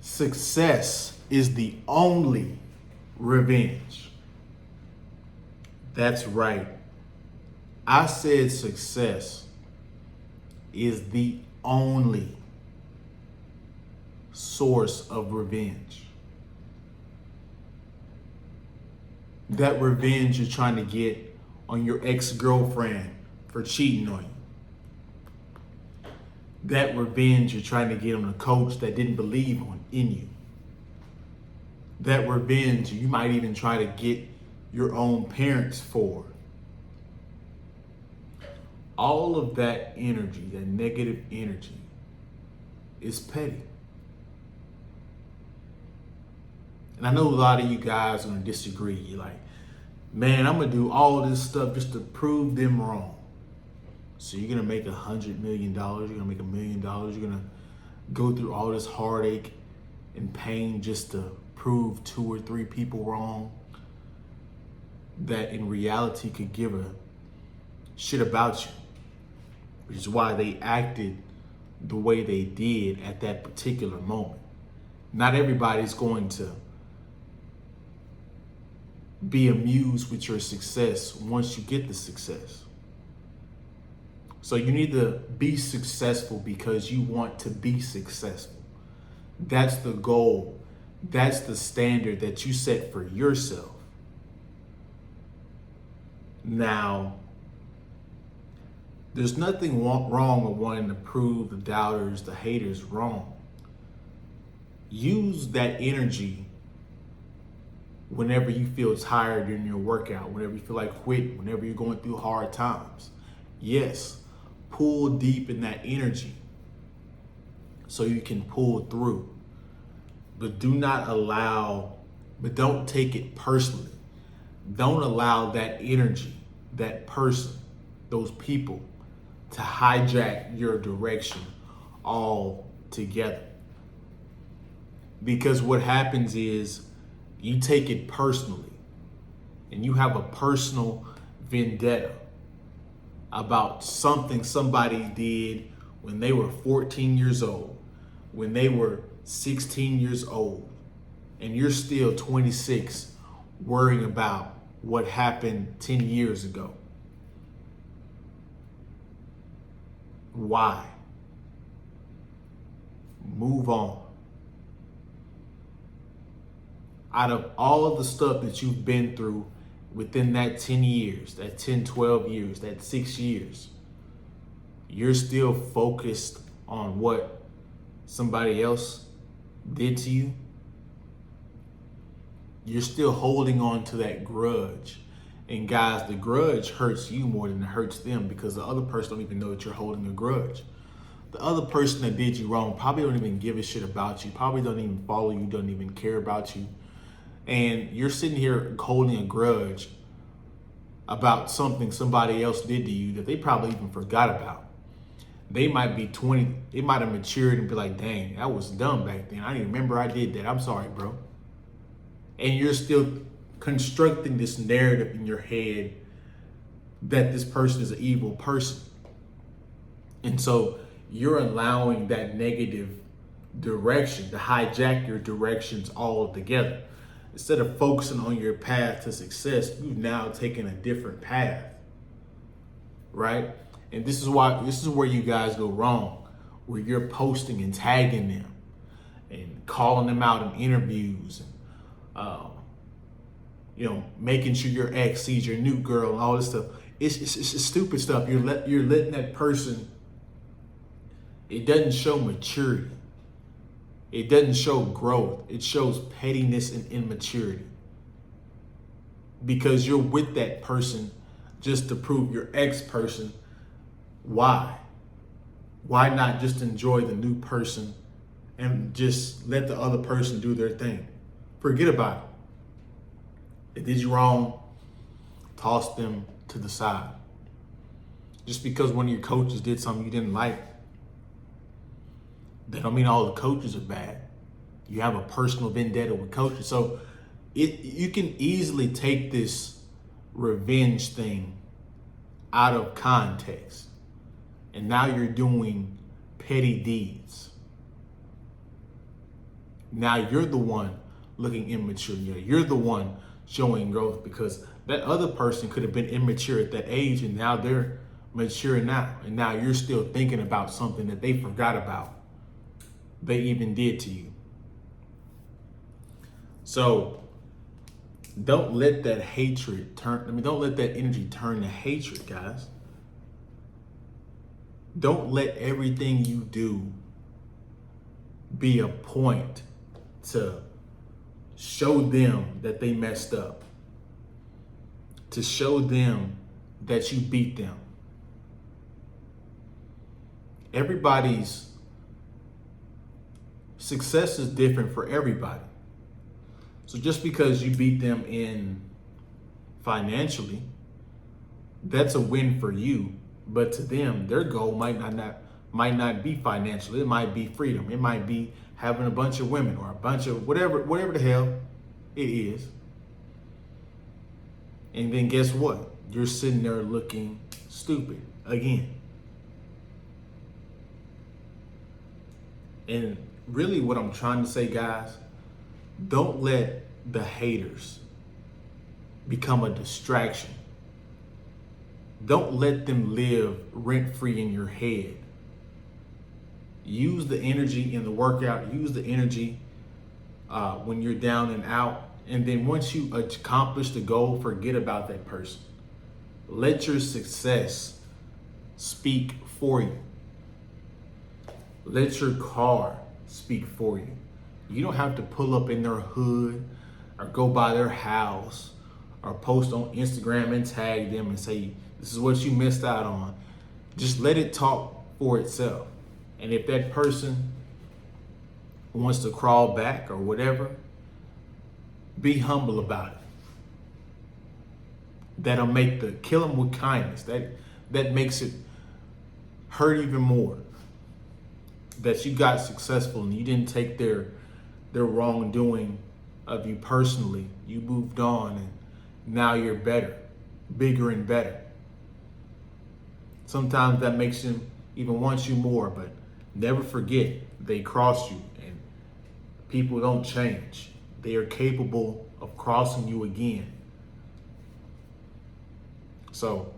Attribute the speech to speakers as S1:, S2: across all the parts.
S1: Success is the only revenge. That's right. I said success is the only source of revenge. That revenge you're trying to get on your ex-girlfriend for cheating on you. That revenge you're trying to get on a coach that didn't believe in you. That revenge you might even try to get your own parents for. All of that energy, that negative energy, is petty. And I know a lot of you guys are going to disagree. You're like, man, I'm going to do all this stuff just to prove them wrong. So you're going to make $100 million, you're going to make $1 million, you're going to go through all this heartache and pain just to prove 2 or 3 people wrong that in reality could give a shit about you, which is why they acted the way they did at that particular moment. Not everybody's going to be amused with your success once you get the success. So you need to be successful because you want to be successful. That's the goal. That's the standard that you set for yourself. Now, there's nothing wrong with wanting to prove the doubters, the haters wrong. Use that energy whenever you feel tired during your workout, whenever you feel like quitting, whenever you're going through hard times. Yes, pull deep in that energy so you can pull through. But don't take it personally. Don't allow that energy, that person, those people to hijack your direction all together. Because what happens is you take it personally and you have a personal vendetta about something somebody did when they were 14 years old, when they were 16 years old, and you're still 26 worrying about what happened 10 years ago. Why? Move on. Out of all of the stuff that you've been through within that 10 years, that 10, 12 years, that 6 years, you're still focused on what somebody else did to you. You're still holding on to that grudge. And guys, the grudge hurts you more than it hurts them because the other person don't even know that you're holding a grudge. The other person that did you wrong probably don't even give a shit about you, probably don't even follow you, don't even care about you. And you're sitting here holding a grudge about something somebody else did to you that they probably even forgot about. They might be 20, they might have matured and be like, dang, that was dumb back then. I didn't remember I did that. I'm sorry, bro. And you're still constructing this narrative in your head that this person is an evil person. And so you're allowing that negative direction to hijack your directions all-together. Instead of focusing on your path to success, you've now taken a different path, right? And this is where you guys go wrong, where you're posting and tagging them and calling them out in interviews and making sure your ex sees your new girl and all this stuff. It's stupid stuff. You're letting that person. It doesn't show maturity. It doesn't show growth. It shows pettiness and immaturity. Because you're with that person just to prove your ex person. Why? Why not just enjoy the new person and just let the other person do their thing? Forget about it. They did you wrong, toss them to the side. Just because one of your coaches did something you didn't like, that don't mean all the coaches are bad. You have a personal vendetta with coaches. So you can easily take this revenge thing out of context. And now you're doing petty deeds. Now you're the one looking immature. You're the one showing growth because that other person could have been immature at that age and now they're mature now. And now you're still thinking about something that they forgot about. They even did to you. So don't let that hatred don't let that energy turn to hatred, guys. Don't let everything you do be a point to show them that they messed up, to show them that you beat them. Everybody's success is different for everybody. So just because you beat them in financially, that's a win for you. But to them, their goal might not be financial. It might be freedom. It might be having a bunch of women or a bunch of whatever the hell it is. And then guess what? You're sitting there looking stupid again. And really what I'm trying to say, guys, don't let the haters become a distraction. Don't let them live rent-free in your head. Use the energy in the workout. Use the energy when you're down and out. And then once you accomplish the goal, forget about that person. Let your success speak for you. Let your car speak for you. You don't have to pull up in their hood or go by their house or post on Instagram and tag them and say, this is what you missed out on. Just let it talk for itself. And if that person wants to crawl back or whatever, be humble about it. That'll make kill them with kindness. That makes it hurt even more. That you got successful and you didn't take their wrongdoing of you personally. You moved on and now you're better, bigger and better. Sometimes that makes them even want you more, but never forget they crossed you and people don't change. They are capable of crossing you again. So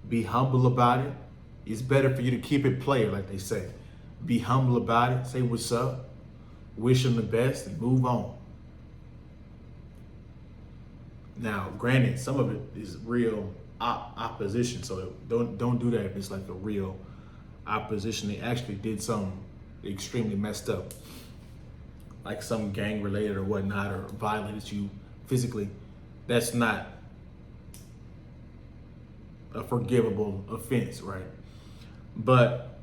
S1: be humble about it. It's better for you to keep it player, like they say. Be humble about it. Say what's up. Wish them the best and move on. Now, granted, some of it is real opposition, so don't do that if it's like a real opposition. They actually did something extremely messed up, like some gang related or whatnot, or violated you physically. That's not a forgivable offense, right? But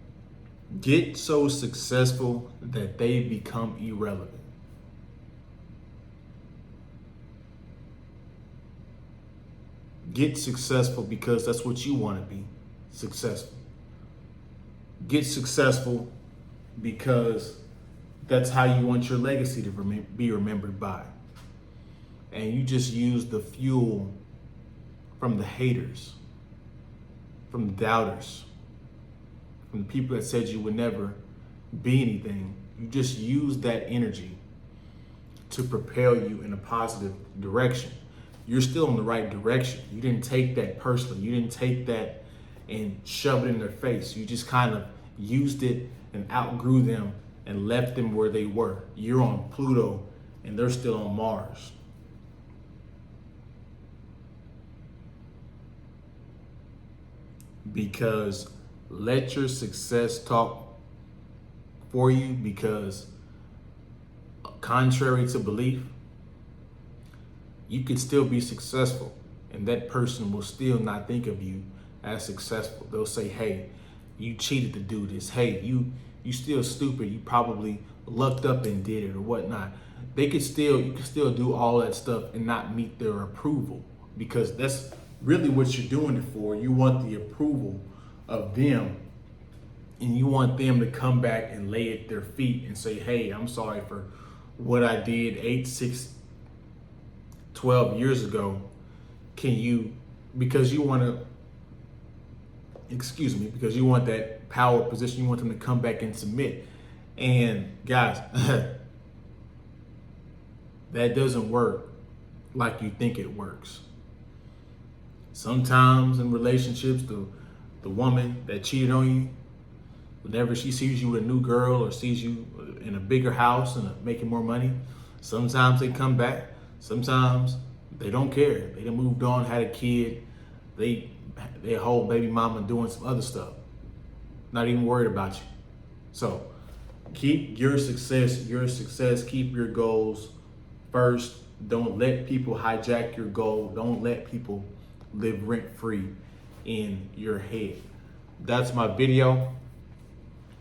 S1: get so successful that they become irrelevant. Get successful because that's what you want to be, successful. Get successful because that's how you want your legacy to be remembered by. And you just use the fuel from the haters, from the doubters, from the people that said you would never be anything. You just use that energy to propel you in a positive direction. You're still in the right direction. You didn't take that personally. You didn't take that and shove it in their face. You just kind of used it and outgrew them and left them where they were. You're on Pluto and they're still on Mars. Because let your success talk for you, because contrary to belief, you could still be successful and that person will still not think of you as successful. They'll say, hey, you cheated to do this. Hey, you still stupid. You probably lucked up and did it or whatnot. You could still do all that stuff and not meet their approval, because that's really what you're doing it for. You want the approval of them, and you want them to come back and lay at their feet and say, hey, I'm sorry for what I did 8, 6, 12 years ago. Because you want that power position, you want them to come back and submit. And guys, that doesn't work like you think it works. Sometimes in relationships, the woman that cheated on you, whenever she sees you with a new girl or sees you in a bigger house and making more money, sometimes they come back. Sometimes they don't care. They done moved on, had a kid. They whole baby mama doing some other stuff. Not even worried about you. So keep your success. Keep your goals first. Don't let people hijack your goal. Don't let people live rent free in your head. That's my video.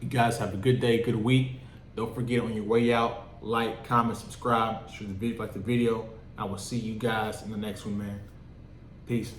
S1: You guys have a good day, good week. Don't forget on your way out, like, comment, subscribe. Like the video. I will see you guys in the next one, man. Peace.